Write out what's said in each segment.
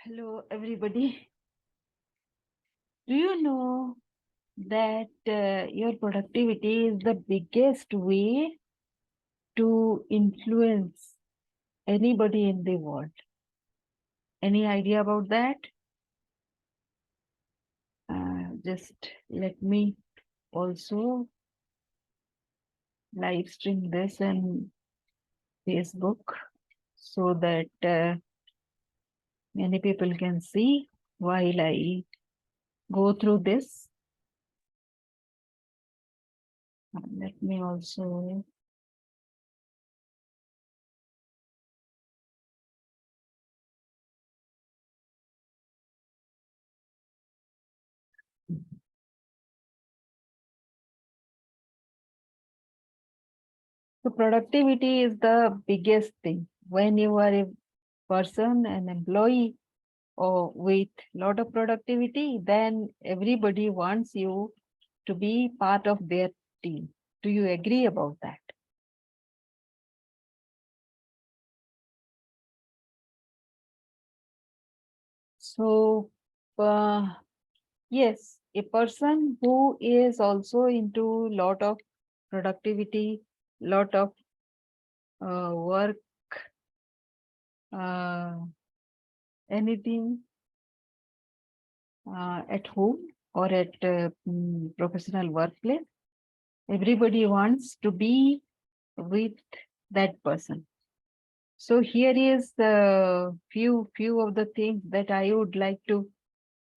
Hello, everybody. Do you know that your productivity is the biggest way to influence anybody in the world? Any idea about that? Just let me also live stream this in Facebook so that many people can see while I go through this. Let me also so productivity is the biggest thing. When you are a person, an employee, or with lot of productivity, then everybody wants you to be part of their team. Do you agree about that? So, yes, a person who is also into lot of productivity, lot of work, uh, anything at home or at professional workplace, everybody wants to be with that person. So here is the few of the things that I would like to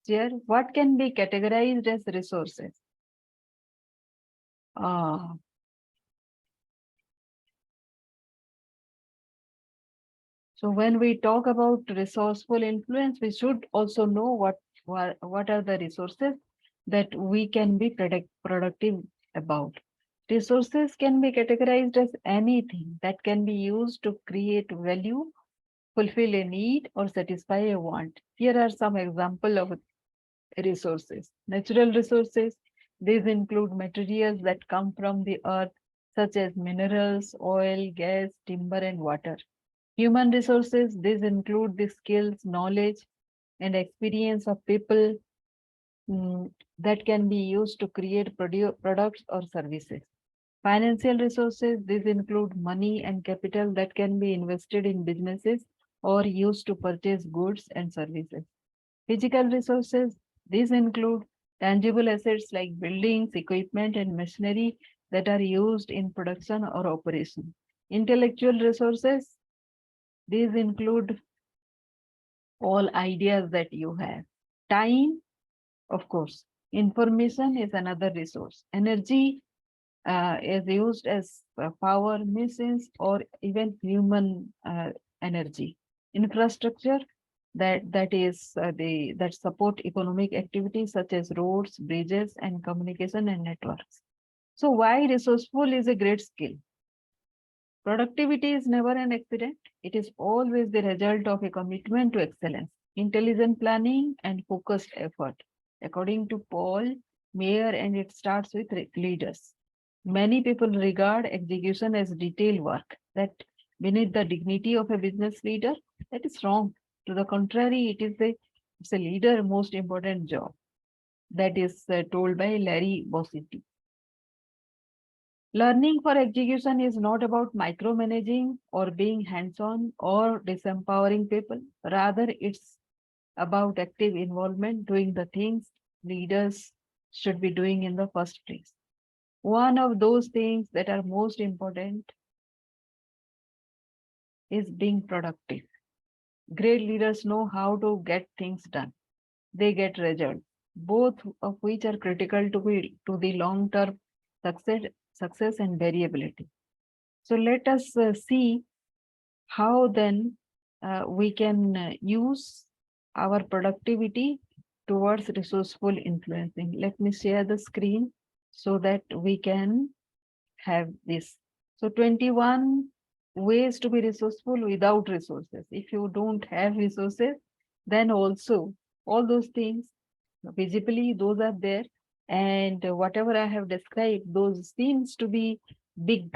share. What can be categorized as resources? Uh, so when we talk about resourceful influence, we should also know what are the resources that we can be productive about. Resources can be categorized as anything that can be used to create value, fulfill a need, or satisfy a want. Here are some examples of resources. Natural resources, these include materials that come from the earth, such as minerals, oil, gas, timber, and water. Human resources, these include the skills, knowledge, and experience of people that can be used to create products or services. Financial resources, these include money and capital that can be invested in businesses or used to purchase goods and services. Physical resources, these include tangible assets like buildings, equipment, and machinery that are used in production or operation. Intellectual resources, these include all ideas that you have. Time, of course. Information is another resource. Energy is used as power, machines, or even human energy. Infrastructure, that is that support economic activities such as roads, bridges, and communication and networks. So why resourceful is a great skill? Productivity is never an accident. It is always the result of a commitment to excellence, intelligent planning, and focused effort. According to Paul Mayer, and it starts with leaders. Many people regard execution as detailed work that beneath the dignity of a business leader. That is wrong. To the contrary, it's a leader most important job. That is told by Larry Bossitti. Learning for execution is not about micromanaging or being hands-on or disempowering people. Rather, it's about active involvement, doing the things leaders should be doing in the first place. One of those things that are most important is being productive. Great leaders know how to get things done. They get results, both of which are critical to the long-term success and variability. So let us see how then we can use our productivity towards resourceful influencing. Let me share the screen so that we can have this. So 21 ways to be resourceful without resources. If you don't have resources, then also all those things visibly those are there, and whatever I have described, those seems to be big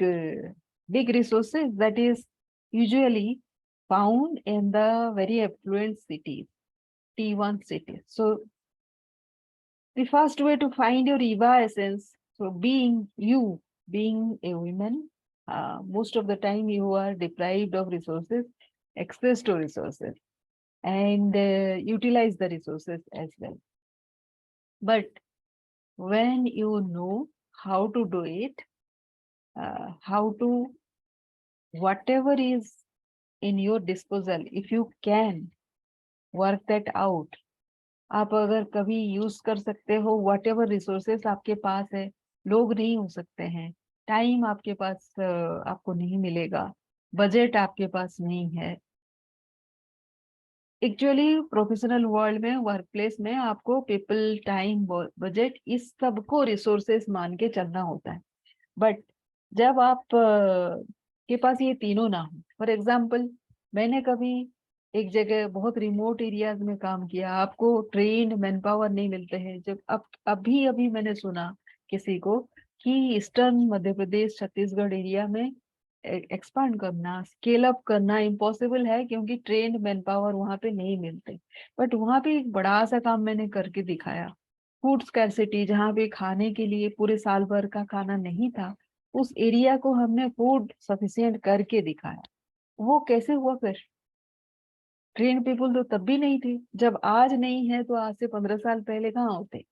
resources that is usually found in the very affluent cities. T1 cities. So the first way to find your EVA essence, so being you, being a woman, most of the time you are deprived of resources, access to resources, and utilize the resources as well. But when you know how to do it, how to, whatever is in your disposal, if you can work that out, आप अगर कभी use कर सकते हो what ever resources आपके पास है, लोग नहीं हो सकते हैं, टाइम आपके पास आपको नहीं मिलेगा, बजट आपके पास नहीं है। एक्चुअली प्रोफेशनल वर्ल्ड में, वर्क प्लेस में आपको पीपल, टाइम, बजट, इस सबको रिसोर्सेस मान के चलना होता है। बट जब आप के पास ये तीनों ना हो, फॉर एग्जाम्पल मैंने कभी एक जगह बहुत रिमोट एरियाज में काम किया, आपको ट्रेन्ड मैन पावर नहीं मिलते हैं। जब अब अभी अभी मैंने सुना किसी को कि ईस्टर्न मध्य प्रदेश छत्तीसगढ़ एरिया में एक्सपांड करना, स्केल अप करना इम्पॉसिबल है क्योंकि ट्रेन्ड मैन पावर वहां पे नहीं मिलते। बट वहां पे एक बड़ा सा काम मैंने करके दिखाया। फूड स्कैरसिटी, जहाँ पे खाने के लिए पूरे साल भर का खाना नहीं था, उस एरिया को हमने फूड सफिशिएंट करके दिखाया। वो कैसे हुआ फिर? ट्रेन पीपल तो तब भी नहीं थे, जब आज नहीं है तो आज से 15 साल पहले कहाँ होते?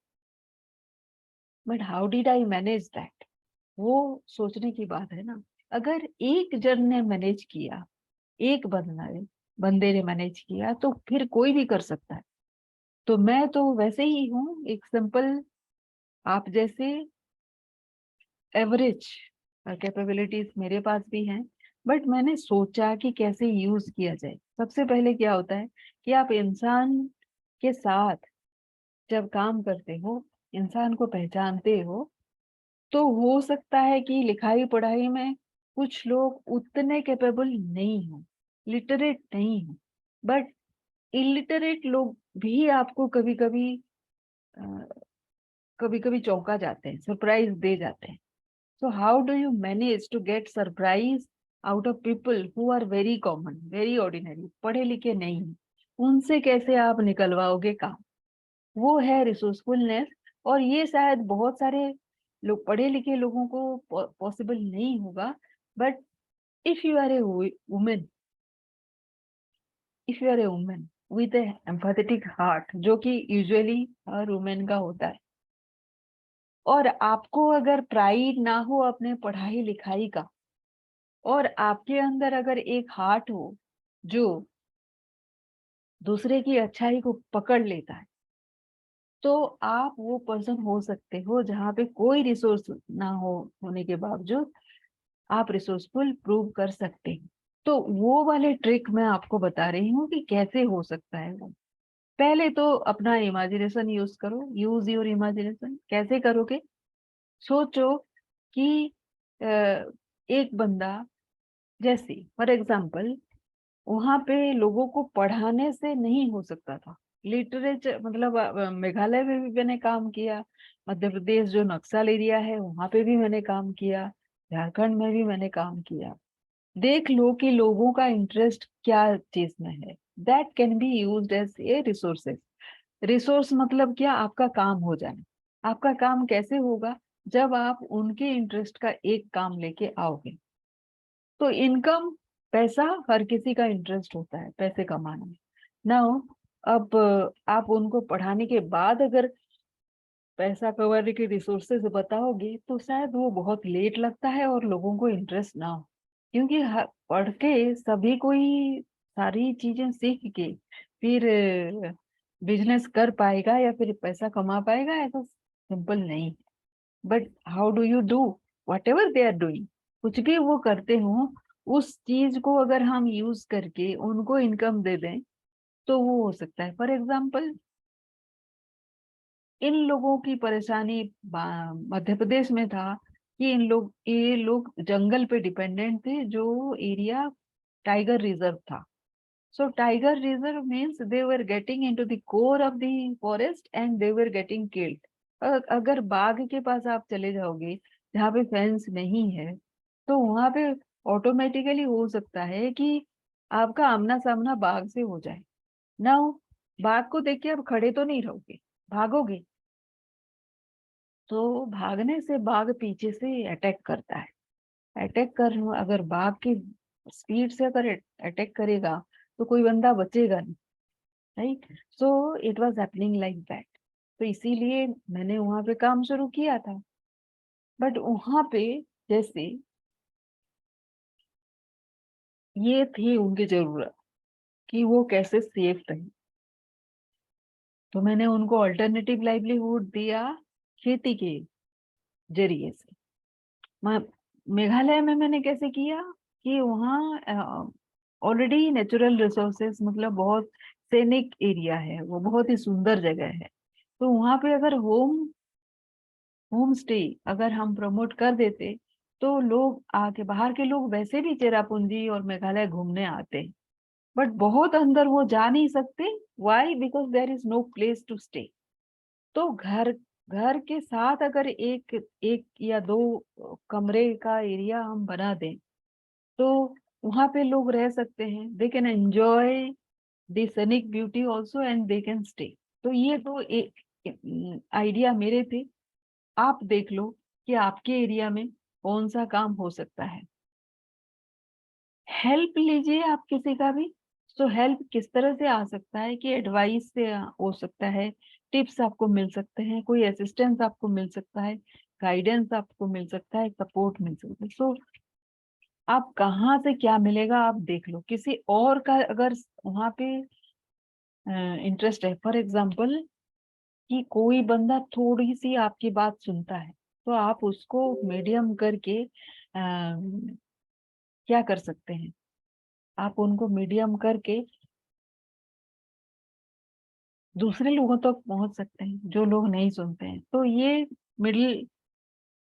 But how did I manage that? वो सोचने की बात है ना। अगर एक जन ने मैनेज किया, एक बंदे ने मैनेज किया, तो फिर कोई भी कर सकता है। तो मैं तो वैसे ही हूँ, एक सिंपल, आप जैसे एवरेज कैपेबिलिटीज मेरे पास भी हैं। बट मैंने सोचा कि कैसे यूज किया जाए। सबसे पहले क्या होता है कि आप इंसान के साथ जब काम करते हो, इंसान को पहचानते हो, तो हो सकता है कि लिखाई पढ़ाई में कुछ लोग उतने कैपेबल नहीं हो, लिटरेट नहीं हो, बट इलिटरेट लोग भी आपको कभी कभी चौंका जाते हैं, सरप्राइज दे जाते हैं। So how do you manage to get surprise out of people who are very common, very ordinary, पढ़े लिखे नहीं, उनसे कैसे आप निकलवाओगे काम? वो है रिसोर्सफुलनेस। और ये शायद बहुत सारे लोग, पढ़े लिखे लोगों को पॉसिबल नहीं होगा। But if you are a women, if you are a women with a empathetic heart, जो कि यूजुअली हर वुमेन का होता है, और आपको अगर प्राइड ना हो अपने पढ़ाई लिखाई का, और आपके अंदर अगर एक हार्ट हो जो दूसरे की अच्छाई को पकड़ लेता है, तो आप वो पर्सन हो सकते हो जहाँ पे कोई रिसोर्स ना होने के बावजूद आप रिसोर्सफुल प्रूव कर सकते हैं। तो वो वाले ट्रिक मैं आपको बता रही हूँ कि कैसे हो सकता है वो। पहले तो अपना इमेजिनेशन यूज करो, यूज योर इमेजिनेशन। कैसे करोगे? सोचो कि एक बंदा, जैसे फॉर एग्जाम्पल वहां पे लोगों को पढ़ाने से नहीं हो सकता था। लिटरेचर मतलब मेघालय में भी मैंने काम किया, मध्य प्रदेश जो नक्सल एरिया है वहां पे भी मैंने काम किया, झारखंड में भी मैंने काम किया। देख लो कि लोगों का इंटरेस्ट क्या चीज में है, that can be used as a resources. Resource मतलब क्या? आपका काम हो जाए। आपका काम कैसे होगा? जब आप उनके इंटरेस्ट का एक काम लेके आओगे। तो इनकम, पैसा, हर किसी का इंटरेस्ट होता है पैसे कमाने में। नाउ अब आप उनको पढ़ाने के बाद अगर पैसा कमाने के रिसोर्सेज बताओगे तो शायद वो बहुत लेट लगता है और लोगों को इंटरेस्ट ना हो। क्योंकि पढ़ के सभी कोई सारी चीजें सीख के फिर बिजनेस कर पाएगा या फिर पैसा कमा पाएगा, ऐसा सिंपल नहीं। But how do you do whatever they are doing, कुछ भी वो करते हो, उस चीज को अगर हम यूज करके उनको इनकम दे दें तो वो हो सकता है। फॉर एग्जाम्पल, इन लोगों की परेशानी मध्य प्रदेश में था कि ये लोग जंगल पे डिपेंडेंट थे, जो एरिया टाइगर रिजर्व था। So tiger reserve means they were getting into the core of the forest and they were getting killed. अगर बाघ के पास आप चले जाओगे जहाँ पे फेंस नहीं है, तो वहां पे ऑटोमेटिकली हो सकता है कि आपका आमना सामना बाघ से हो जाए। नाउ बाघ को देख के अब खड़े तो नहीं रहोगे, भागोगे। तो भागने से बाघ पीछे से अटैक करता है। अटैक कर अगर बाघ की स्पीड से अगर अटैक करेगा तो कोई बंदा बचेगा नहीं, right. So it was happening like that. तो इसीलिए मैंने वहां पे काम शुरू किया था। बट वहां पे जैसे ये थी उनकी जरूरत कि वो कैसे सेफ रहे, तो मैंने उनको अल्टरनेटिव लाइवलीहुड दिया खेती के जरिए से। मेघालय में मैंने कैसे किया कि वहाँ ऑलरेडी नेचुरल रिसोर्सेस, मतलब बहुत सेनिक एरिया है, वो बहुत ही सुंदर जगह है। तो वहां पे अगर होम स्टे अगर हम प्रमोट कर देते तो लोग आके, बाहर के लोग वैसे भी चेरापूंजी और मेघालय घूमने आते हैं, बट बहुत अंदर वो जा नहीं सकते। Why? Because there is no place to stay. तो घर घर के साथ अगर एक एक या दो कमरे का एरिया हम बना दें तो वहां पे लोग रह सकते हैं। They can enjoy the Sonic beauty also and they can stay. तो ये तो एक आइडिया मेरे थे। आप देख लो कि आपके एरिया में कौन सा काम हो सकता है। हेल्प लीजिए आप किसी का भी। तो हेल्प किस तरह से आ सकता है कि एडवाइस से हो सकता है, टिप्स आपको मिल सकते हैं, कोई असिस्टेंस आपको मिल सकता है, गाइडेंस आपको मिल सकता है, सपोर्ट मिल सकता है। सो आप कहाँ से क्या मिलेगा आप देख लो। किसी और का अगर वहां पे इंटरेस्ट है, फॉर एग्जाम्पल कि कोई बंदा थोड़ी सी आपकी बात सुनता है, तो आप उसको मीडियम करके क्या कर सकते हैं, आप उनको मीडियम करके दूसरे लोगों तक पहुंच सकते हैं जो लोग नहीं सुनते हैं। तो ये मिडिल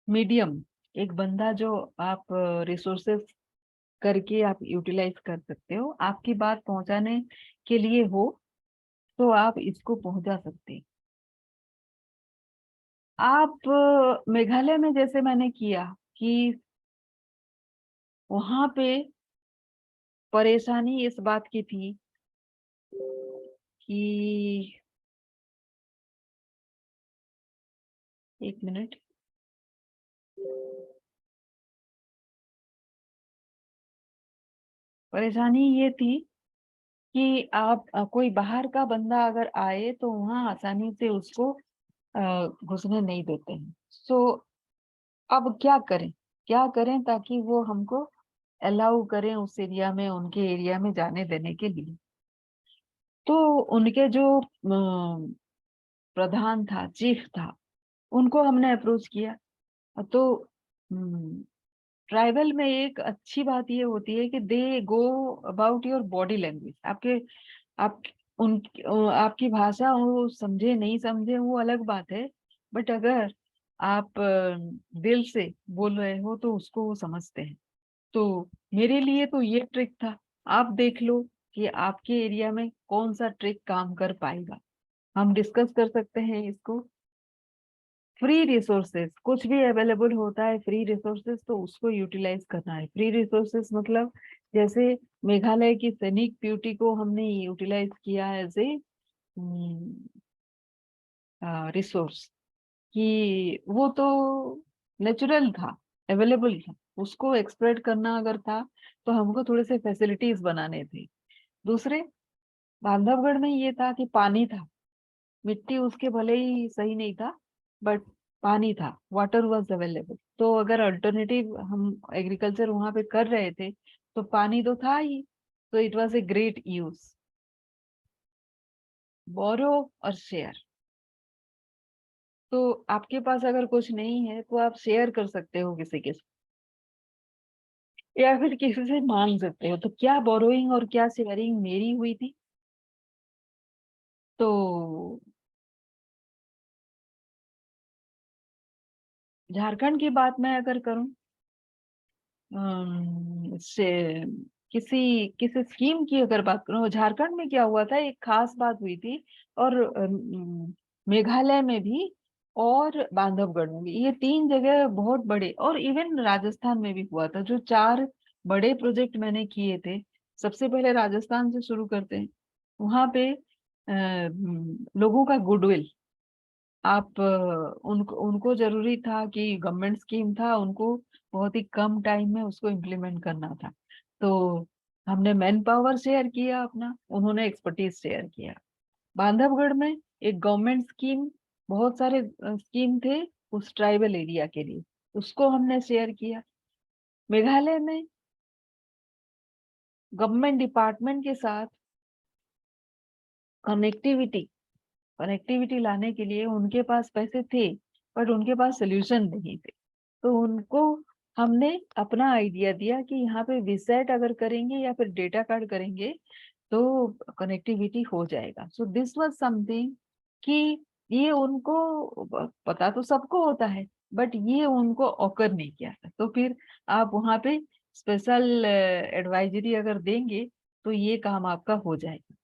मीडियम एक बंदा जो आप रिसोर्सेस करके आप यूटिलाइज कर सकते हो, आपकी बात पहुंचाने के लिए हो, तो आप इसको पहुंचा सकते हैं। आप मेघालय में जैसे मैंने किया कि वहां पे परेशानी इस बात की थी कि, एक मिनट, परेशानी ये थी कि आप कोई बाहर का बंदा अगर आए तो वहां आसानी से उसको घुसने नहीं देते हैं। सो अब क्या करें ताकि वो हमको अलाउ करें उस एरिया में, उनके एरिया में जाने देने के लिए। तो उनके जो प्रधान था, चीफ था, उनको हमने अप्रोच किया। तो ट्राइबल में एक अच्छी बात ये होती है कि they go about your body language. आपके आप उन आपकी भाषा वो समझे नहीं समझे वो अलग बात है, बट अगर आप दिल से बोल रहे हो तो उसको वो समझते हैं। तो मेरे लिए तो ये ट्रिक था। आप देख लो कि आपके एरिया में कौन सा ट्रिक काम कर पाएगा, हम डिस्कस कर सकते हैं इसको। फ्री रिसोर्सेस कुछ भी अवेलेबल होता है, फ्री रिसोर्सेस तो उसको यूटिलाइज करना है। फ्री रिसोर्सेस मतलब जैसे मेघालय की सैनिक ब्यूटी को हमने यूटिलाइज किया एज ए रिसोर्स, कि वो तो नेचुरल था, अवेलेबल था, उसको एक्सप्लोइट करना अगर था तो हमको थोड़े से फैसिलिटीज बनाने थे। दूसरे, बांधवगढ़ में ये था कि पानी था, मिट्टी उसके भले ही सही नहीं था, बट पानी था, वाटर वाज अवेलेबल। तो अगर अल्टरनेटिव हम एग्रीकल्चर वहां पे कर रहे थे तो पानी तो था ही, तो it was a great use. Borrow और शेयर। तो आपके पास अगर कुछ नहीं है तो आप शेयर कर सकते हो किसी के साथ, या फिर किसी से मांग सकते हो। तो क्या बोरोइंग और क्या शेयरिंग मेरी हुई थी। तो झारखंड की बात मैं अगर करूं, से किसी किसी स्कीम की अगर बात करूं, झारखंड में क्या हुआ था, एक खास बात हुई थी। और मेघालय में भी और बांधवगढ़ में भी, ये तीन जगह बहुत बड़े, और इवन राजस्थान में भी हुआ था। जो चार बड़े प्रोजेक्ट मैंने किए थे, सबसे पहले राजस्थान से शुरू करते हैं। वहां पे लोगों का गुडविल, आप उनको उनको जरूरी था कि गवर्नमेंट स्कीम था, उनको बहुत ही कम टाइम में उसको इम्प्लीमेंट करना था। तो हमने मैन पावर शेयर किया अपना, उन्होंने एक्सपर्टीज शेयर किया। बांधवगढ़ में एक गवर्नमेंट स्कीम, बहुत सारे स्कीम थे उस ट्राइबल एरिया के लिए, उसको हमने शेयर किया। मेघालय में गवर्नमेंट डिपार्टमेंट के साथ कनेक्टिविटी कनेक्टिविटी लाने के लिए उनके पास पैसे थे, बट उनके पास सोल्यूशन नहीं थे। तो उनको हमने अपना आइडिया दिया कि यहाँ पे विसेट अगर करेंगे या फिर डेटा कार्ड करेंगे तो कनेक्टिविटी हो जाएगा। सो दिस वाज समथिंग कि ये उनको पता तो सबको होता है, बट ये उनको ऑकर नहीं किया था। तो फिर आप वहाँ पे स्पेशल एडवाइजरी अगर देंगे तो ये काम आपका हो जाएगा।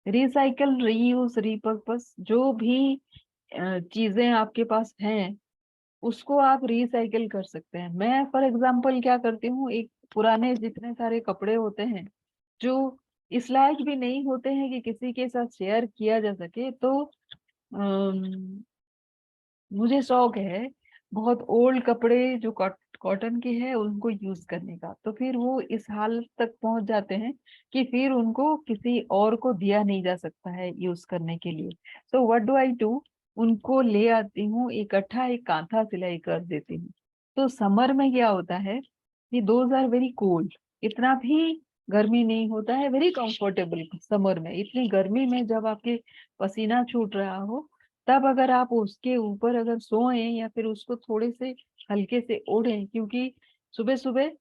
रिसाइकल, रीयूज, रिपर्पस, जो भी चीजें आपके पास हैं उसको आप रिसाइकिल कर सकते हैं। मैं फॉर एग्जांपल क्या करती हूँ, एक पुराने जितने सारे कपड़े होते हैं जो इस लायक भी नहीं होते हैं कि किसी के साथ शेयर किया जा सके, तो मुझे शौक है बहुत ओल्ड कपड़े जो कॉटन के हैं उनको यूज करने का। तो फिर वो इस हालत तक पहुंच जाते हैं कि फिर उनको किसी और को दिया नहीं जा सकता है यूज करने के लिए। So what do I do, उनको ले आती हूँ इकट्ठा, एक कांथा सिलाई कर देती हूँ। तो समर में क्या होता है कि दोज आर वेरी कोल्ड, इतना भी गर्मी नहीं होता है, वेरी कंफर्टेबल समर में। इतनी गर्मी में जब आपके पसीना छूट रहा हो, तब अगर आप उसके ऊपर अगर सोएं या फिर उसको थोड़े से हल्के से ओढ़ें, क्योंकि सुबह सुबह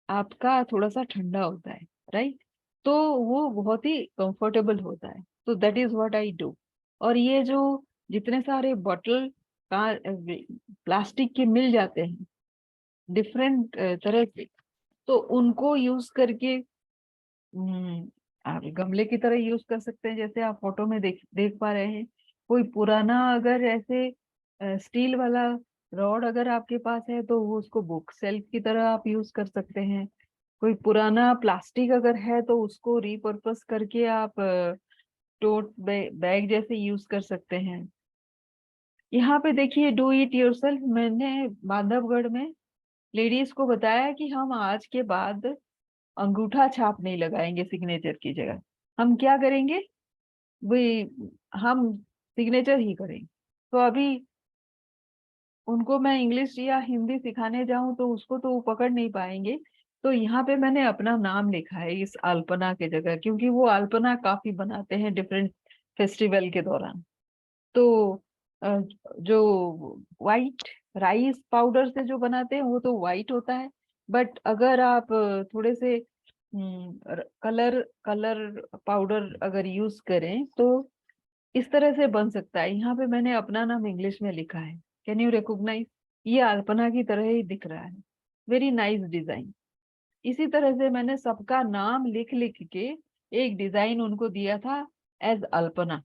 आपका थोड़ा सा ठंडा होता है, राइट, तो वो बहुत ही कंफर्टेबल होता है। तो that is what I do. और ये जो जितने सारे बॉटल का प्लास्टिक के मिल जाते हैं डिफरेंट तरह के, तो उनको यूज करके आप गमले की तरह यूज कर सकते हैं, जैसे आप फोटो में देख देख पा रहे हैं। कोई पुराना अगर ऐसे स्टील वाला रॉड अगर आपके पास है तो वो उसको बुक सेल्फ की तरह आप यूज कर सकते हैं। कोई पुराना प्लास्टिक अगर है तो उसको रिपर्पस करके आप टोट बैग जैसे यूज कर सकते हैं। यहाँ पे देखिए डू इट योरसेल्फ, मैंने बांधवगढ़ में लेडीज को बताया कि हम आज के बाद अंगूठा छाप नहीं लगाएंगे सिग्नेचर की जगह। हम क्या करेंगे, वही हम सिग्नेचर ही करेंगे। तो अभी उनको मैं इंग्लिश या हिंदी सिखाने जाऊं तो उसको तो वो पकड़ नहीं पाएंगे। तो यहाँ पे मैंने अपना नाम लिखा है इस अल्पना के जगह, क्योंकि वो अल्पना काफी बनाते हैं डिफरेंट फेस्टिवल के दौरान। तो अ, जो वाइट राइस पाउडर से जो बनाते हैं वो तो वाइट होता है, बट अगर आप थोड़े से कलर कलर पाउडर अगर यूज करें तो इस तरह से बन सकता है। यहाँ पे मैंने अपना नाम इंग्लिश में लिखा है, कैन यू रिकॉग्नाइज? ये अल्पना की तरह ही दिख रहा है, वेरी नाइस डिजाइन। इसी तरह से मैंने सबका नाम लिख लिख के एक डिजाइन उनको दिया था एज अल्पना।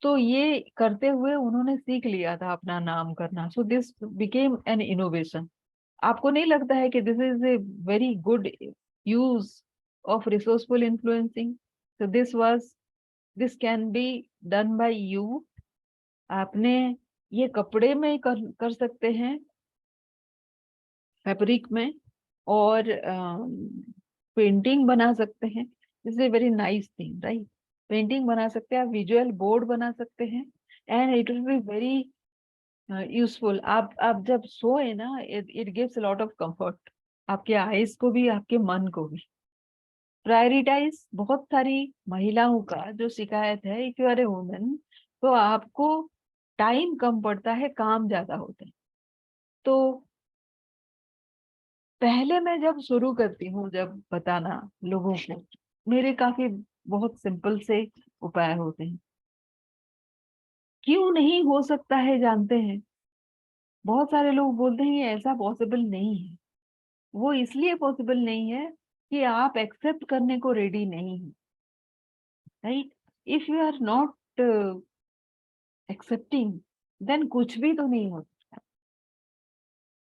तो ये करते हुए उन्होंने सीख लिया था अपना नाम करना। So this became an innovation. आपको नहीं लगता है कि this is a very good use of resourceful influencing? So this can be done by you. आपने ये कपड़े में कर सकते हैं, फैब्रिक में, और पेंटिंग बना सकते हैं। This is very nice thing, right? Painting बना सकते हैं आप, विजुअल बोर्ड बना सकते हैं, and it will be very useful. आप जब सोए ना, it gives lot of comfort, आपके आईज को भी आपके मन को भी। प्रायोरिटाइज, बहुत सारी महिलाओं का जो शिकायत है, if you are a women तो आपको टाइम कम पड़ता है, काम ज्यादा होते हैं। तो पहले मैं जब शुरू करती हूँ, जब बताना लोगों को, मेरे काफी बहुत सिंपल से उपाय होते हैं। क्यों नहीं हो सकता है जानते हैं? बहुत सारे लोग बोलते हैं ये ऐसा पॉसिबल नहीं है। वो इसलिए पॉसिबल नहीं है कि आप एक्सेप्ट करने को रेडी नहीं है, right? If you are not accepting, then कुछ भी तो नहीं होता।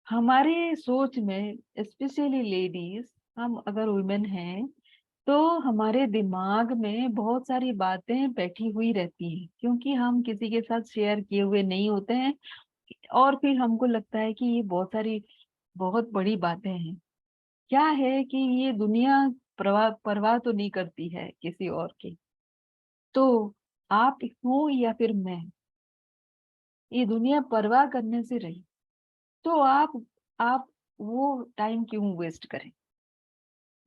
हमारे सोच में, स्पेशली लेडीज, हम अगर वुमेन हैं तो हमारे दिमाग में बहुत सारी बातें बैठी हुई रहती हैं, क्योंकि हम किसी के साथ शेयर किए हुए नहीं होते हैं। और फिर हमको लगता है कि ये बहुत सारी बहुत बड़ी बातें हैं। क्या है कि ये दुनिया परवाह परवाह तो नहीं करती है किसी और की। तो आप हो या फिर मैं, ये दुनिया परवाह करने से रही, तो आप वो टाइम क्यों वेस्ट करें।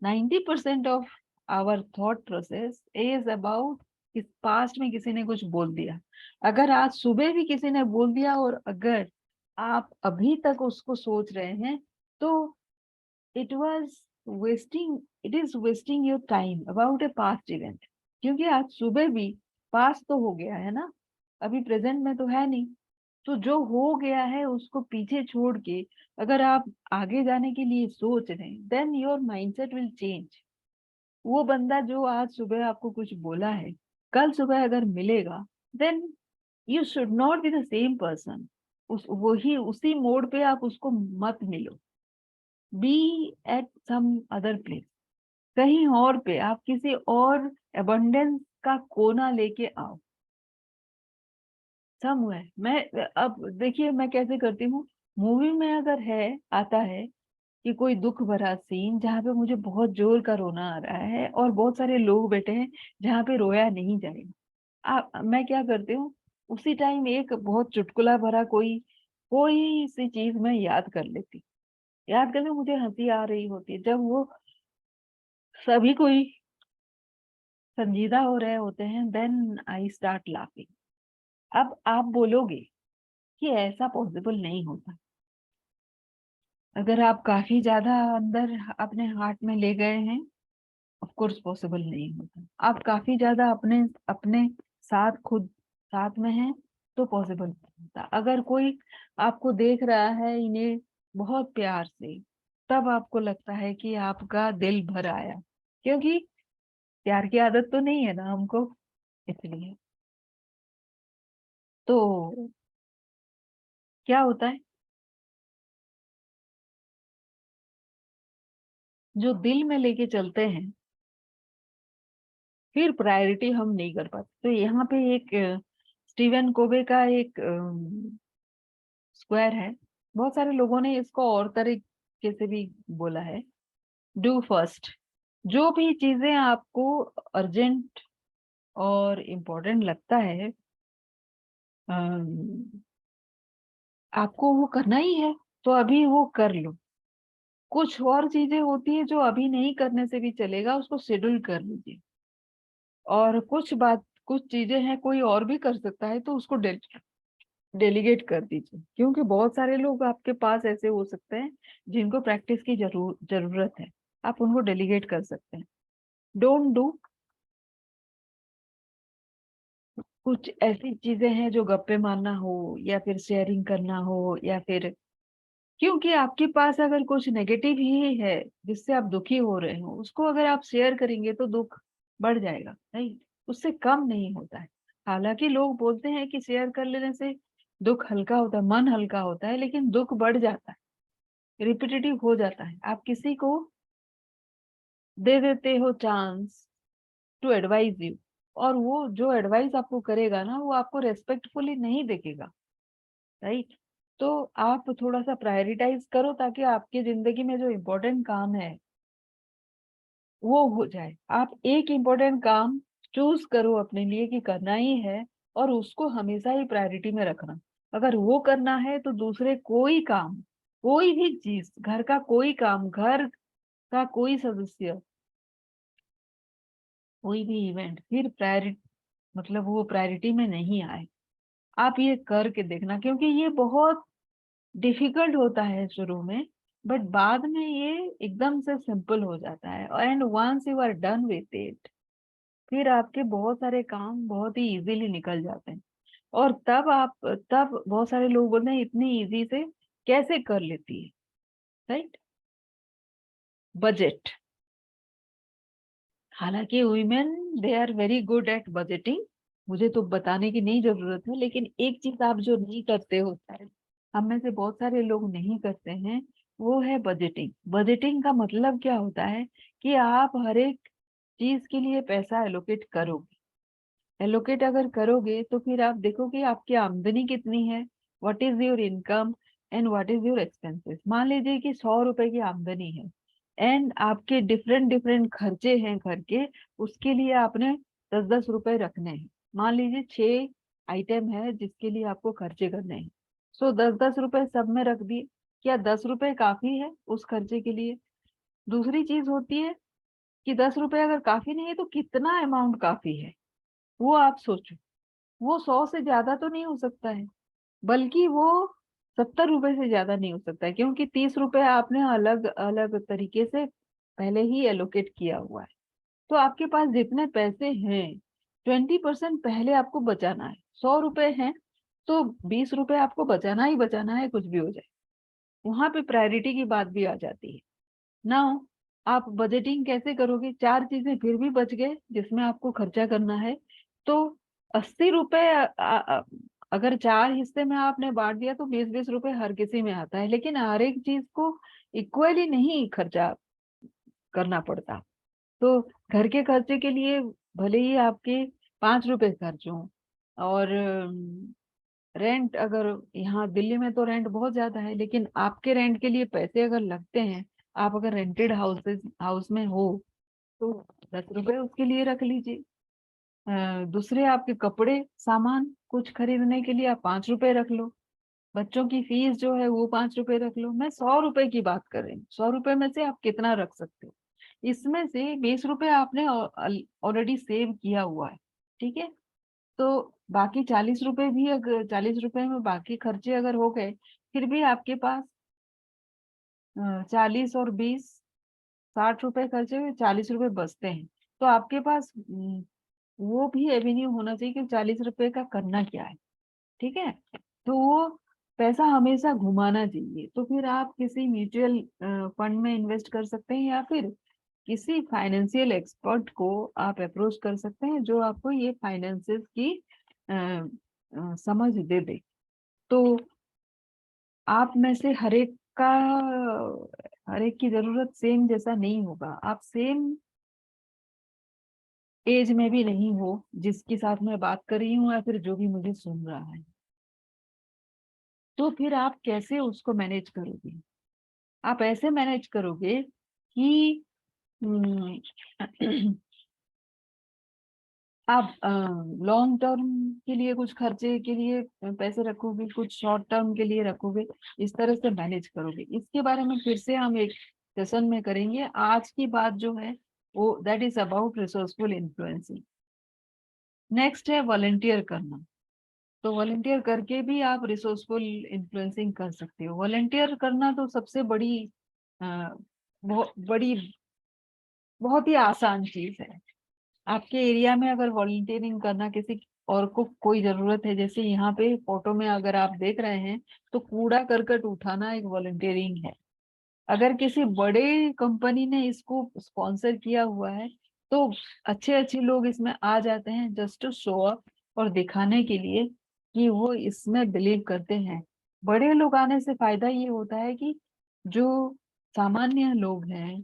90% of our thought process is about इस पास्ट में किसी ने कुछ बोल दिया। अगर आज सुबह भी किसी ने बोल दिया और अगर आप अभी तक उसको सोच रहे हैं, तो it was wasting it is wasting your time about A past event. क्योंकि आज सुबह भी पास्ट तो हो गया है ना, अभी प्रेजेंट में तो है नहीं। तो जो हो गया है उसको पीछे छोड़ के अगर आप आगे जाने के लिए सोच रहे हैं, then your mindset will change. वो बंदा जो आज सुबह आपको कुछ बोला है, कल सुबह अगर मिलेगा, then you should not be the same person. उस वही उसी मोड पे आप उसको मत मिलो। Be at some other place, कहीं और पे आप किसी और अबंडेंस का कोना लेके आओ समवेयर। मैं अब देखिए मैं कैसे करती हूँ। मूवी में अगर है आता है कि कोई दुख भरा सीन जहाँ पे मुझे बहुत जोर का रोना आ रहा है और बहुत सारे लोग बैठे हैं जहाँ पे रोया नहीं जाएगा, मैं क्या करती हूँ, उसी टाइम एक बहुत चुटकुला भरा कोई कोई सी चीज मैं याद कर लेती। याद करके मुझे हंसी आ रही होती है जब वो सभी कोई संजीदा हो रहे होते हैं, देन आई स्टार्ट लाफिंग। अब आप बोलोगे कि ऐसा पॉसिबल नहीं होता। अगर आप काफी ज्यादा अंदर अपने हार्ट में ले गए हैं, ऑफ कोर्स पॉसिबल नहीं होता। आप काफी ज्यादा अपने अपने साथ खुद साथ में हैं, तो पॉसिबल नहीं होता। अगर कोई आपको देख रहा है इन्हें बहुत प्यार से, तब आपको लगता है कि आपका दिल भर आया, क्योंकि प्यार की आदत तो नहीं है ना हमको, इसलिए। तो क्या होता है, जो दिल में लेके चलते हैं फिर प्रायोरिटी हम नहीं कर पाते। तो यहाँ पे एक स्टीवन कोवे का एक स्क्वायर है। बहुत सारे लोगों ने इसको और तरीके से भी बोला है। डू फर्स्ट, जो भी चीजें आपको अर्जेंट और इम्पोर्टेंट लगता है, अम, आपको वो करना ही है, तो अभी वो कर लो। कुछ और चीजें होती है जो अभी नहीं करने से भी चलेगा, उसको शेड्यूल कर लीजिए। और कुछ चीजें हैं कोई और भी कर सकता है, तो उसको डेलीगेट कर दीजिए। क्योंकि बहुत सारे लोग आपके पास ऐसे हो सकते हैं जिनको प्रैक्टिस की जरूरत है, आप उनको डेलीगेट कर सकते हैं। डोंट डू कुछ ऐसी चीजें हैं जो गप्पे मारना हो या फिर शेयरिंग करना हो या फिर, क्योंकि आपके पास अगर कुछ नेगेटिव ही है जिससे आप दुखी हो रहे हो, उसको अगर आप शेयर करेंगे तो दुख बढ़ जाएगा, नहीं, उससे कम नहीं होता है। हालांकि लोग बोलते हैं कि शेयर कर लेने से दुख हल्का होता है, मन हल्का होता है, लेकिन दुख बढ़ जाता है, रिपीटेटिव हो जाता है। आप किसी को दे देते हो चांस टू एडवाइज यू, और वो जो एडवाइस आपको करेगा ना, वो आपको रेस्पेक्टफुली नहीं देखेगा, राइट। तो आप थोड़ा सा प्रायोरिटाइज करो ताकि आपकी जिंदगी में जो इम्पोर्टेंट काम है वो हो जाए। आप एक इम्पोर्टेंट काम चूज करो अपने लिए कि करना ही है, और उसको हमेशा ही प्रायोरिटी में रखना। अगर वो करना है तो दूसरे कोई काम, कोई भी चीज, घर का कोई काम, घर का कोई सदस्य, कोई भी इवेंट फिर प्रायोरिटी, मतलब वो प्रायोरिटी में नहीं आए। आप ये करके देखना, क्योंकि ये बहुत डिफिकल्ट होता है शुरू में, बट बाद में ये एकदम से सिंपल हो जाता है। And once you are done with it, फिर आपके बहुत सारे काम बहुत ही इजीली निकल जाते हैं। और तब बहुत सारे लोग बोलते हैं इतनी इजी से कैसे कर लेती है, राइट। बजट, हालांकि women they are very good at budgeting, मुझे तो बताने की नहीं जरूरत है। लेकिन एक चीज आप जो नहीं करते हो, शायद हम में से बहुत सारे लोग नहीं करते हैं, वो है बजटिंग। बजटिंग का मतलब क्या होता है कि आप हर एक चीज के लिए पैसा एलोकेट करोगे, एलोकेट अगर करोगे तो फिर आप देखोगे आपकी आमदनी कितनी है, what is your income and what is your expenses. मान लीजिए कि 100 रुपए की आमदनी है एंड आपके डिफरेंट डिफरेंट खर्चे हैं घर के, उसके लिए आपने 10-10 रुपए रखने हैं। मान लीजिए 6 आइटम है जिसके लिए आपको खर्चे करने हैं, सो 10-10 रुपए सब में रख दिए। क्या 10 रुपए काफी है उस खर्चे के लिए? दूसरी चीज होती है कि 10 रुपए अगर काफी नहीं है तो कितना अमाउंट काफी है, वो आप सोचो। वो 100 से ज्यादा तो नहीं हो सकता है, बल्कि वो 70 रुपए से ज्यादा नहीं हो सकता है, क्योंकि 30 रुपए आपने अलग अलग तरीके से पहले ही एलोकेट किया हुआ है। तो आपके पास जितने पैसे हैं 20% पहले आपको बचाना है। 100 रुपए हैं तो 20 रुपए आपको बचाना ही बचाना है, कुछ भी हो जाए। वहां पे प्रायोरिटी की बात भी आ जाती है। नाउ आप बजटिंग कैसे करोगे? 4 चीजें फिर भी बच गए जिसमें आपको खर्चा करना है, तो 80 रुपए अगर 4 हिस्से में आपने बांट दिया तो 20-20 रुपए हर किसी में आता है, लेकिन हर एक चीज को इक्वली नहीं खर्चा करना पड़ता। तो घर के खर्चे के लिए भले ही आपके 5 रुपए खर्च हो, और रेंट, अगर यहाँ दिल्ली में तो रेंट बहुत ज्यादा है, लेकिन आपके रेंट के लिए पैसे अगर लगते हैं, आप अगर रेंटेड हाउस में हो तो 10 रुपए उसके लिए रख लीजिए। दूसरे आपके कपड़े सामान कुछ खरीदने के लिए आप 5 रुपए रख लो। बच्चों की फीस जो है वो 5 रुपए रख लो। मैं 100 रुपए की बात कर रही हूँ, 100 रुपए में से आप कितना रख सकते हो? इसमें से 20 रुपए आपने ऑलरेडी सेव किया हुआ है, ठीक है। तो बाकी 40 रुपए भी, अगर 40 रुपए में बाकी खर्चे अगर हो गए, फिर भी आपके पास 40 और 20, 60 रुपए खर्चे हुए, 40 रुपए बचते हैं। तो आपके पास वो भी एवेन्यू होना चाहिए कि 40 रुपए का करना क्या है, ठीक है। तो वो पैसा हमेशा घुमाना चाहिए। तो फिर आप किसी म्यूचुअल फंड में इन्वेस्ट कर सकते हैं, या फिर किसी फाइनेंशियल एक्सपर्ट को आप अप्रोच कर सकते हैं जो आपको ये फाइनेंसेस की समझ दे दे। तो आप में से हर एक की जरूरत सेम जैसा नहीं होगा। आप सेम एज में भी नहीं हो जिसके साथ मैं बात कर रही हूँ, या फिर जो भी मुझे सुन रहा है। तो फिर आप कैसे उसको मैनेज करोगे? आप ऐसे मैनेज करोगे कि हम्म, आप लॉन्ग टर्म के लिए कुछ खर्चे के लिए पैसे रखोगे, कुछ शॉर्ट टर्म के लिए रखोगे, इस तरह से मैनेज करोगे। इसके बारे में फिर से हम एक सेशन में करेंगे। आज की बात जो है वो that is about resourceful influencing. Next है वॉलंटियर करना। तो वॉलंटियर करके भी आप रिसोर्सफुल इन्फ्लुएंसिंग कर सकते हो। वॉलंटियर करना तो सबसे बड़ी बहुत बड़ी, बहुत ही आसान चीज है। आपके एरिया में अगर वॉलंटियरिंग करना किसी और को कोई जरूरत है, जैसे यहाँ पे फोटो में अगर आप देख रहे हैं, तो कूड़ा करकट उठाना एक वॉलंटियरिंग है। अगर किसी बड़े कंपनी ने इसको स्पॉन्सर किया हुआ है तो अच्छे अच्छे लोग इसमें आ जाते हैं जस्ट टू शो अप, और दिखाने के लिए कि वो इसमें बिलीव करते हैं। बड़े लोग आने से फायदा ये होता है कि जो सामान्य लोग हैं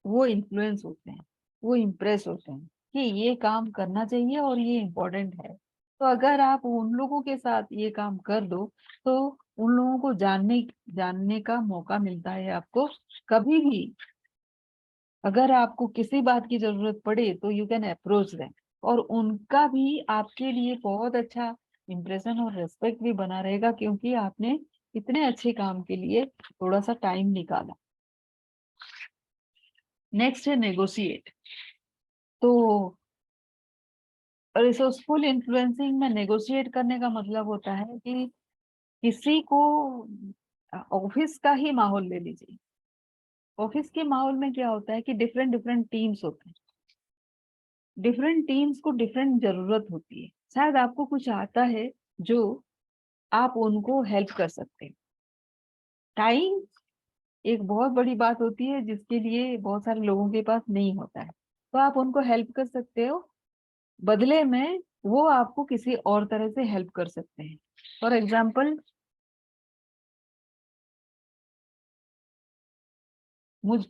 वो इन्फ्लुएंस होते हैं, वो इम्प्रेस होते हैं कि ये काम करना चाहिए और ये इम्पोर्टेंट है। तो अगर आप उन लोगों के साथ ये काम कर दो तो उन लोगों को जानने जानने का मौका मिलता है आपको। कभी भी अगर आपको किसी बात की जरूरत पड़े तो यू कैन अप्रोच देम, और उनका भी आपके लिए बहुत अच्छा इम्प्रेशन और रेस्पेक्ट भी बना रहेगा, क्योंकि आपने इतने अच्छे काम के लिए थोड़ा सा टाइम निकाला। नेक्स्ट है नेगोशिएट। तो रिसोर्सफुल इन्फ्लुएंसिंग में नेगोशिएट करने का मतलब होता है कि किसी को, ऑफिस का ही माहौल ले लीजिए। ऑफिस के माहौल में क्या होता है कि डिफरेंट डिफरेंट टीम्स होते हैं। डिफरेंट टीम्स को डिफरेंट जरूरत होती है। शायद आपको कुछ आता है जो आप उनको हेल्प कर सकते हैं। टाइम एक बहुत बड़ी बात होती है जिसके लिए बहुत सारे लोगों के पास नहीं होता है, तो आप उनको हेल्प कर सकते हो। बदले में वो आपको किसी और तरह से हेल्प कर सकते हैं। फॉर एग्जाम्पल,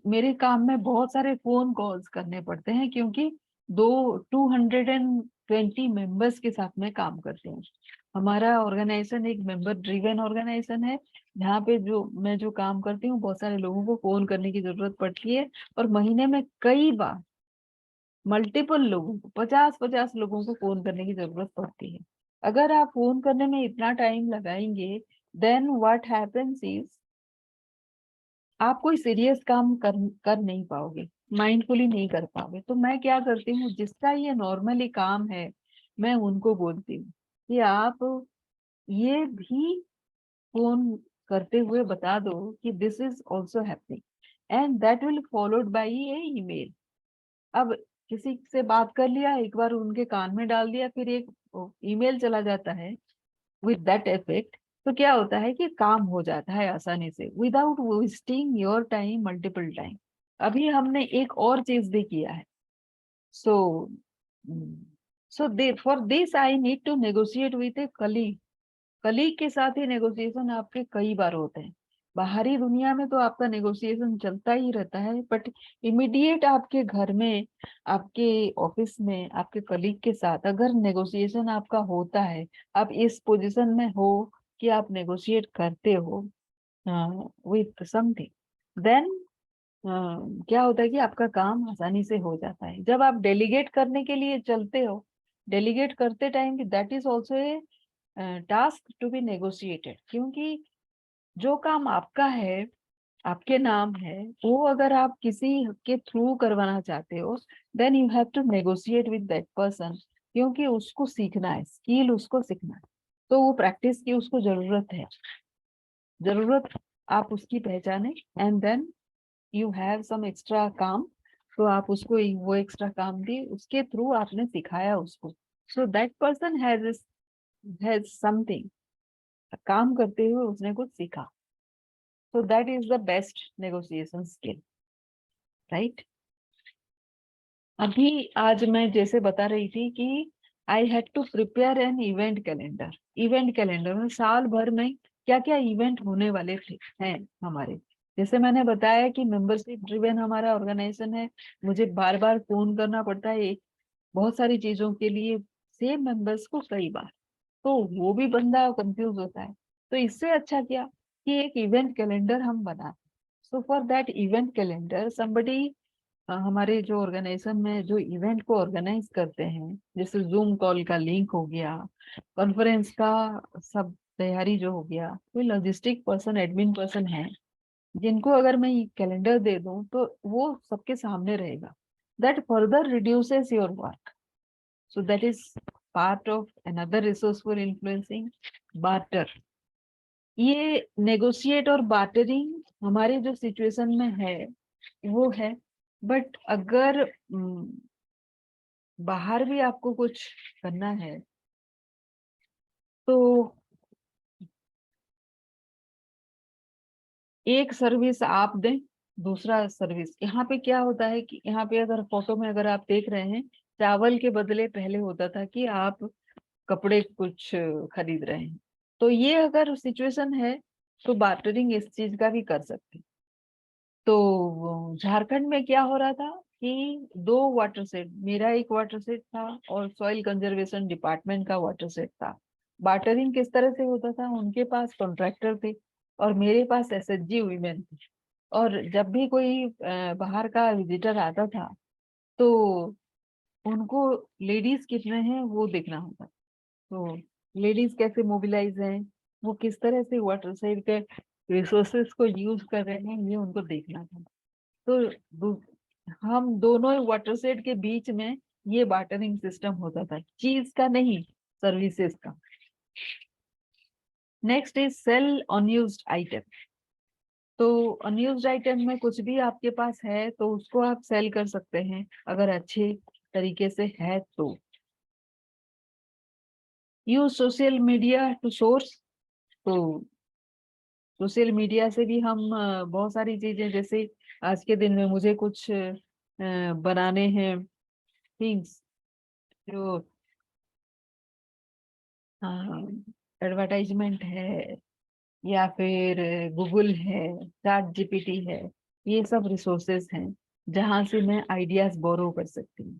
मेरे काम में बहुत सारे फोन कॉल्स करने पड़ते हैं, क्योंकि 220 मेंबर्स के साथ में काम करते हैं। हमारा ऑर्गेनाइजेशन एक मेंबर ड्रिवन ऑर्गेनाइजेशन है, जहाँ पे जो मैं जो काम करती हूँ, बहुत सारे लोगों को फोन करने की जरूरत पड़ती है, और महीने में कई बार मल्टीपल लोगों को, 50-50 लोगों को फोन करने की जरूरत पड़ती है। अगर आप फोन करने में इतना टाइम लगाएंगे, देन व्हाट हैपेंस इज, आप कोई सीरियस काम कर नहीं पाओगे, माइंडफुली नहीं कर पाओगे। तो मैं क्या करती हूँ, जिसका ये नॉर्मली काम है, मैं उनको बोलती हूँ कि आप ये भी फोन करते हुए बता दो कि this is also happening, and that will followed by A email. अब किसी से बात कर लिया, एक बार उनके कान में डाल दिया, फिर एक ईमेल चला जाता है विद दैट इफेक्ट, तो क्या होता है कि काम हो जाता है आसानी से, without wasting your time multiple time. अभी हमने एक और चीज भी किया है। So they for this I need to negotiate with a colleague. Colleague के साथ ही नेगोशिएशन आपके कई बार होते हैं। बाहरी दुनिया में तो आपका नेगोशिएशन चलता ही रहता है, बट इमीडिएट आपके घर में, आपके ऑफिस में, आपके कलीग के साथ अगर नेगोशिएशन आपका होता है, आप इस पोजीशन में हो कि आप नेगोशिएट करते हो विथ समथिंग, देन क्या होता है कि आपका काम आसानी से हो जाता है। जब आप डेलीगेट करने के लिए चलते हो, डेलीगेट करते time, that is also a task to be negotiated, क्योंकि जो काम आपका है, आपके नाम है, वो अगर आप किसी के थ्रू करवाना चाहते हो, then you have to negotiate with that person, क्योंकि उसको सीखना है, स्किल उसको सीखना है, तो वो प्रैक्टिस की उसको जरूरत है। जरूरत आप उसकी पहचाने, and then you have some extra काम, तो आप उसको वो एक्स्ट्रा काम दी, उसके थ्रू आपने सिखाया उसको, so that person has something, काम करते हुए उसने कुछ सीखा। So that is the best negotiation skill, right? अभी आज मैं जैसे बता रही थी कि I had to prepare an event calendar. Event calendar में साल भर में क्या क्या इवेंट होने वाले थे हैं हमारे। जैसे मैंने बताया कि मेंबरशिप ड्रिवन हमारा ऑर्गेनाइजेशन है, मुझे बार बार फोन करना पड़ता है बहुत सारी चीजों के लिए, सेम मेंबर्स को कई बार, तो वो भी बंदा कंफ्यूज होता है। तो इससे अच्छा क्या कि एक इवेंट कैलेंडर हम बना। So for that event calendar somebody, हमारे जो ऑर्गेनाइजेशन में जो इवेंट को ऑर्गेनाइज करते हैं, जैसे जूम कॉल का लिंक हो गया, कॉन्फ्रेंस का सब तैयारी जो हो गया, कोई लॉजिस्टिक पर्सन, एडमिन पर्सन है, जिनको अगर मैं कैलेंडर दे दूं तो वो सबके सामने रहेगा। That further reduces your work. So that is part of another resourceful influencing, barter. ये नेगोशिएट और बार्टरिंग हमारे जो सिचुएशन में है वो है, बट अगर बाहर भी आपको कुछ करना है तो एक सर्विस आप दें, दूसरा सर्विस। यहाँ पे क्या होता है कि यहाँ पे अगर फोटो में अगर आप देख रहे हैं, चावल के बदले पहले होता था कि आप कपड़े कुछ खरीद रहे हैं, तो ये अगर सिचुएशन है तो बार्टरिंग इस चीज का भी कर सकते हैं। तो झारखंड में क्या हो रहा था कि दो वाटर सेट, मेरा एक वाटर सेट था और सॉइल कंजर्वेशन डिपार्टमेंट का वाटर सेट था। बार्टरिंग किस तरह से होता था, उनके पास कॉन्ट्रैक्टर थे और मेरे पास एसएचजी वुमेन थे, और जब भी कोई बाहर का विजिटर आता था तो उनको लेडीज कितने हैं वो देखना होता। तो लेडीज कैसे मोबिलाइज हैं, वो किस तरह से वाटर साइड के रिसोर्सेज को यूज कर रहे हैं, ये उनको देखना था। तो हम दोनों वाटर सेट के बीच में ये बार्टरिंग सिस्टम होता था, चीज का नहीं, सर्विसेज का। Next is sell unused item. तो अनयूज्ड आइटम में कुछ भी आपके पास है तो उसको आप सेल कर सकते हैं, अगर अच्छे तरीके से है तो। Use social media to source. तो सोशल मीडिया से भी हम बहुत सारी चीजें, जैसे आज के दिन में मुझे कुछ बनाने हैं थिंग्स, जो एडवर्टाइजमेंट है, या फिर गूगल है, चैट जीपीटी है, ये सब रिसोर्सेज हैं जहां से मैं आइडियाज बोरो कर सकती हूँ।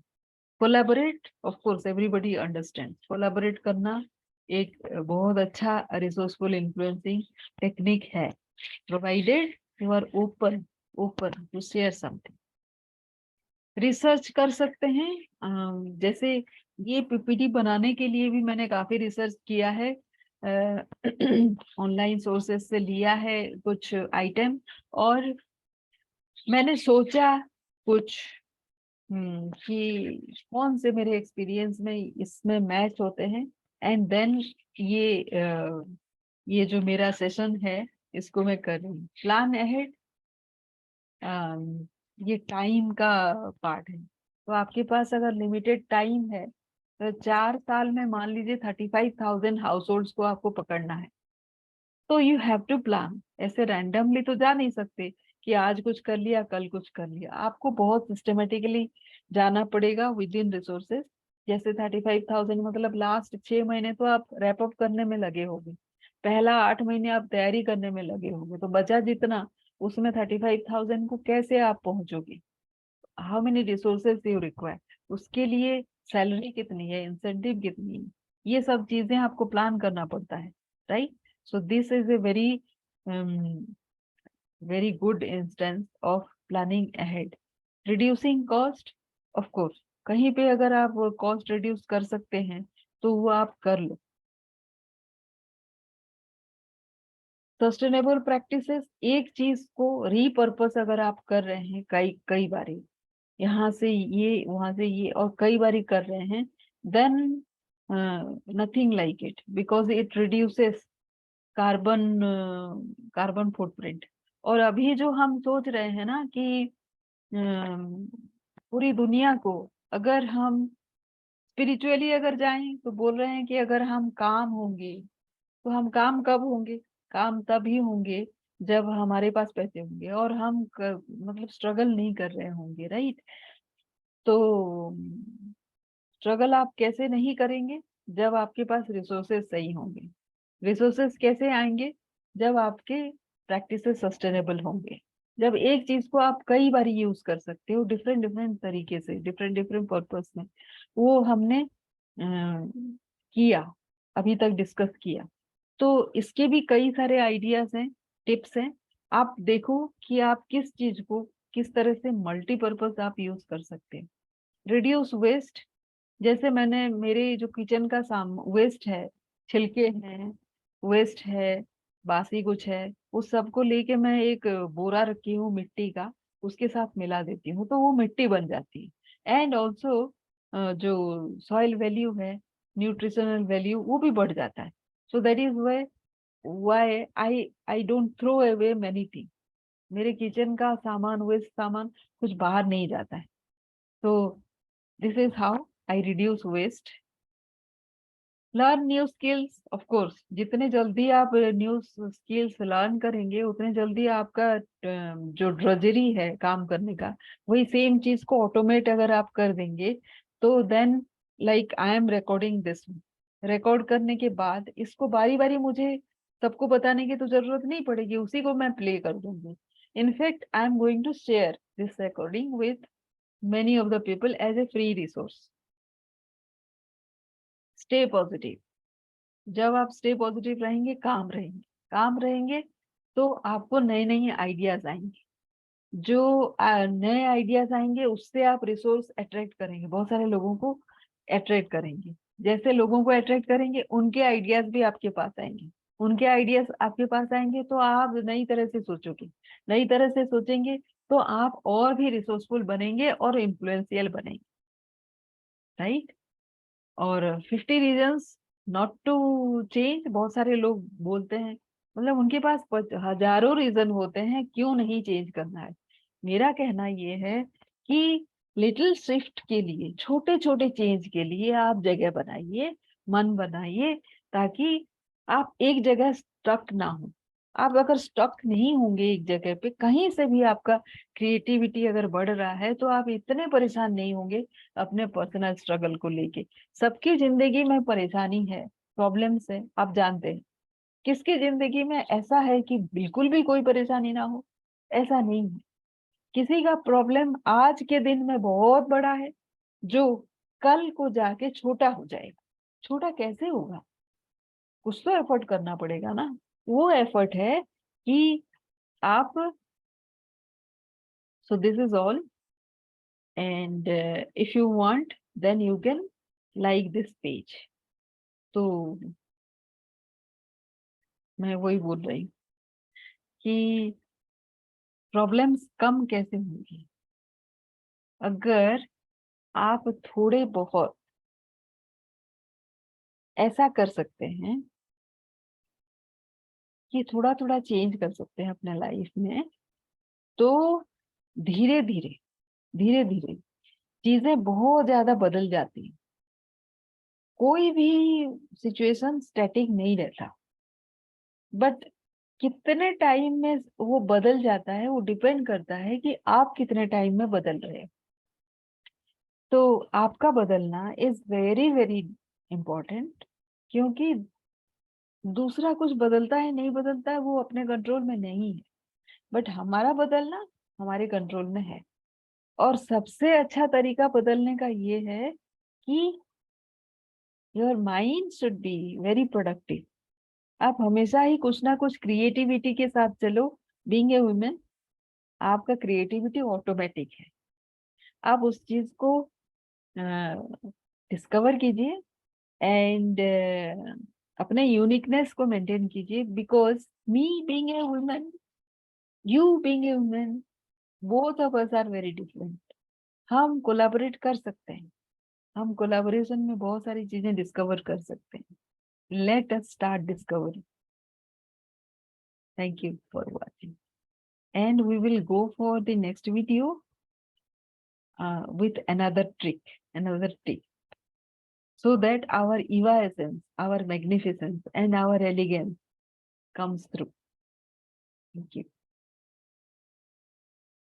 Collaborate, of course everybody understand, collaborate करना एक बहुत अच्छा रिसोर्सफुल इन्फ्लुएंसिंग टेक्निक है, provided you are open to share something. Research कर सकते हैं, जैसे ये पीपीटी बनाने के लिए भी मैंने काफी रिसर्च किया है, ऑनलाइन सोर्सेस से लिया है कुछ आइटम, और मैंने सोचा कुछ कि कौन से मेरे एक्सपीरियंस में इसमें मैच होते हैं, एंड देन ये जो मेरा सेशन है इसको मैं कर रही हूँ। प्लान अहेड, ये टाइम का पार्ट है। तो आपके पास अगर लिमिटेड टाइम है तो 4 साल में मान लीजिए 35,000 हाउस होल्ड्स को आपको पकड़ना है, तो यू हैव टू प्लान। ऐसे रैंडमली तो जा नहीं सकते कि आज कुछ कर लिया कल कुछ कर लिया, आपको बहुत सिस्टमेटिकली जाना पड़ेगा विद इन रिसोर्सेज। जैसे 35,000 मतलब लास्ट 6 महीने तो आप रैप अप करने में लगे होंगे, पहला 8 महीने आप तैयारी करने में लगे होंगे, तो बचा जितना उसमें 35,000 को कैसे आप पहुंचोगे, how many resources you require, उसके लिए सैलरी कितनी है, इंसेंटिव कितनी है, ये सब चीजें आपको प्लान करना पड़ता है, right. So this is a very very good instance of planning ahead. Reducing cost, of course कहीं पे अगर आप कॉस्ट रिड्यूस कर सकते हैं तो वो आप कर लो। सस्टेनेबल प्रैक्टिसेस, एक चीज को रीपर्पस अगर आप कर रहे हैं कई कई बारी, यहाँ से ये वहां से ये और कई बारी कर रहे हैं, then nothing like it, because it reduces carbon carbon footprint. और अभी जो हम सोच रहे हैं ना कि पूरी दुनिया को, अगर हम स्पिरिचुअली अगर जाएं तो बोल रहे हैं कि अगर हम काम होंगे तो हम काम कब होंगे, काम तभी होंगे जब हमारे पास पैसे होंगे और हम मतलब स्ट्रगल नहीं कर रहे होंगे, राइट। तो स्ट्रगल आप कैसे नहीं करेंगे, जब आपके पास रिसोर्सेज सही होंगे। रिसोर्सेज कैसे आएंगे, जब आपके प्रैक्टिसेस सस्टेनेबल होंगे, जब एक चीज को आप कई बार यूज कर सकते हो डिफरेंट डिफरेंट तरीके से, डिफरेंट डिफरेंट पर्पस में। वो हमने किया, अभी तक डिस्कस किया। तो इसके भी कई सारे आइडियाज हैं, टिप्स हैं। आप देखो कि आप किस चीज को किस तरह से मल्टीपर्पज आप यूज कर सकते हैं। रिड्यूस वेस्ट, जैसे मैंने मेरे जो किचन का साम वेस्ट है, छिलके हैं, वेस्ट है, बासी कुछ है, उस सबको लेके मैं एक बोरा रखी हूँ मिट्टी का, उसके साथ मिला देती हूँ तो वो मिट्टी बन जाती है। एंड ऑल्सो जो सॉइल वैल्यू है, न्यूट्रिशनल वैल्यू वो भी बढ़ जाता है। So that is why I don't throw away many thing. मेरे किचन का सामान, वेस्ट सामान कुछ बाहर नहीं जाता है। तो this is how I reduce waste. Learn new skills, of course जितने जल्दी आप न्यू स्किल्स लर्न करेंगे उतने जल्दी आपका जो ड्रजरी है काम करने का, वही सेम चीज को ऑटोमेट अगर आप कर देंगे तो then like I am recording this, record करने के बाद इसको बारी बारी मुझे सबको बताने की तो जरूरत नहीं पड़ेगी, उसी को मैं प्ले कर दूंगी। In fact I am going to share this recording with many of the people as a free resource. Stay positive, जब आप स्टे पॉजिटिव रहेंगे, काम रहेंगे तो आपको नए नए आइडियाज आएंगे, जो नए आइडियाज आएंगे उससे आप रिसोर्स अट्रैक्ट करेंगे, बहुत सारे लोगों को अट्रैक्ट करेंगे। जैसे लोगों को अट्रैक्ट करेंगे उनके आइडियाज भी आपके पास आएंगे, उनके आइडियाज आपके पास आएंगे तो आप नई तरह से सोचोगे, नई तरह से सोचेंगे तो आप और भी रिसोर्सफुल बनेंगे और इन्फ्लुएंशियल बनेंगे, राइट। और 50 रीजन्स नॉट टू चेंज, बहुत सारे लोग बोलते हैं, मतलब उनके पास हजारों रीजन होते हैं क्यों नहीं चेंज करना है। मेरा कहना ये है कि लिटिल शिफ्ट के लिए, छोटे छोटे चेंज के लिए आप जगह बनाइए, मन बनाइए, ताकि आप एक जगह स्टक ना हो। आप अगर स्टक नहीं होंगे एक जगह पे, कहीं से भी आपका क्रिएटिविटी अगर बढ़ रहा है तो आप इतने परेशान नहीं होंगे अपने पर्सनल स्ट्रगल को लेके। सबकी जिंदगी में परेशानी है, प्रॉब्लम्स है, आप जानते हैं। किसकी जिंदगी में ऐसा है कि बिल्कुल भी कोई परेशानी ना हो, ऐसा नहीं है। किसी का प्रॉब्लम आज के दिन में बहुत बड़ा है जो कल को जाके छोटा हो जाएगा। छोटा कैसे होगा? कुछ तो एफर्ट करना पड़ेगा ना। वो एफर्ट है कि आप, so this is all, and if you want then you can like this page. तो मैं वही बोल रही हूँ कि प्रॉब्लम्स कम कैसे होंगी अगर आप थोड़े बहुत ऐसा कर सकते हैं कि थोड़ा थोड़ा चेंज कर सकते हैं अपने लाइफ में। तो धीरे धीरे, धीरे धीरे चीजें बहुत ज्यादा बदल जाती हैं। कोई भी सिचुएशन स्टैटिक नहीं रहता, बट कितने टाइम में वो बदल जाता है वो डिपेंड करता है कि आप कितने टाइम में बदल रहे हैं। तो आपका बदलना इज वेरी वेरी इम्पोर्टेंट, क्योंकि दूसरा कुछ बदलता है नहीं बदलता है वो अपने कंट्रोल में नहीं है, बट हमारा बदलना हमारे कंट्रोल में है। और सबसे अच्छा तरीका बदलने का ये है कि your mind should be very productive. आप हमेशा ही कुछ ना कुछ क्रिएटिविटी के साथ चलो। बीइंग ए वुमेन, आपका क्रिएटिविटी ऑटोमेटिक है। आप उस चीज को डिस्कवर कीजिए एंड अपने यूनिकनेस को मेंटेन कीजिए, because me being a women, you being a women, both of us are very different. हम कोलैबोरेट कर सकते हैं, हम कोलैबोरेशन में बहुत सारी चीजें डिस्कवर कर सकते हैं। Let us start discovery. Thank you for watching, and we will go for the next video with another trick, another tip, so that our Eva essence, our magnificence, and our elegance comes through. Thank you.